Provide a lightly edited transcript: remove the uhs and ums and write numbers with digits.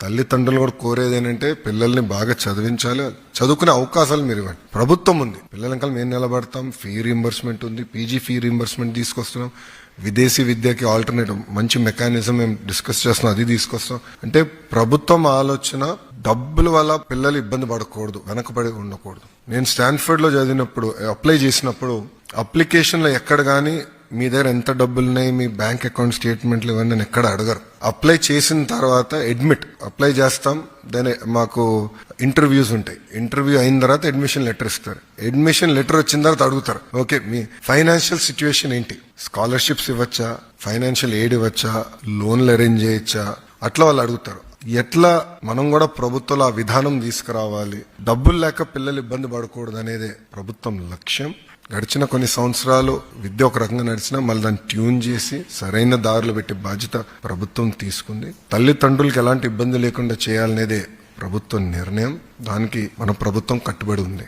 తల్లిదండ్రులు కూడా కోరేది ఏంటంటే పిల్లల్ని బాగా చదివించాలి, చదువుకునే అవకాశాలు మీరు ఇవ్వండి. ప్రభుత్వం ఉంది, పిల్లల వెనకాల మేము నిలబడతాం. ఫీ రీంబర్స్మెంట్ ఉంది, పీజీ ఫీ రీంబర్స్మెంట్ తీసుకొస్తున్నాం. విదేశీ విద్యకి ఆల్టర్నేటివ్ మంచి మెకానిజం మేము డిస్కస్ చేస్తున్నాం, అది తీసుకొస్తాం. అంటే ప్రభుత్వం ఆలోచన డబ్బుల వల్ల పిల్లలు ఇబ్బంది పడకూడదు, వెనకబడి ఉండకూడదు. నేను స్టాన్ఫర్డ్ లో చదివినప్పుడు అప్లై చేసినప్పుడు అప్లికేషన్ లో ఎక్కడ గానీ మీ దగ్గర ఎంత డబ్బులున్నాయి, మీ బ్యాంక్ అకౌంట్ స్టేట్మెంట్లు ఇవన్నీ నేను ఎక్కడ అడగరు. అప్లై చేసిన తర్వాత అప్లై చేస్తాం, దాని మాకు ఇంటర్వ్యూస్ ఉంటాయి. ఇంటర్వ్యూ అయిన తర్వాత అడ్మిషన్ లెటర్ ఇస్తారు. అడ్మిషన్ లెటర్ వచ్చిన తర్వాత అడుగుతారు, ఓకే మీ ఫైనాన్షియల్ సిచ్యువేషన్ ఏంటి, స్కాలర్షిప్స్ ఇవ్వచ్చా, ఫైనాన్షియల్ ఎయిడ్ ఇవ్వచ్చా, లోన్లు అరేంజ్ చేయొచ్చా, అట్లా వాళ్ళు అడుగుతారు. ఎట్లా మనం కూడా ప్రభుత్వంలో ఆ విధానం తీసుకురావాలి, డబ్బులు లేక పిల్లలు ఇబ్బంది పడకూడదు అనేదే ప్రభుత్వం లక్ష్యం. గడిచిన కొన్ని సంవత్సరాలు విద్య ఒక రకంగా నడిచినా మళ్ళీ దాన్ని ట్యూన్ చేసి సరైన దారులు పెట్టే బాధ్యత ప్రభుత్వం తీసుకుంది. తల్లిదండ్రులకు ఎలాంటి ఇబ్బంది లేకుండా చేయాలనేదే ప్రభుత్వ నిర్ణయం. దానికి మన ప్రభుత్వం కట్టుబడి ఉంది.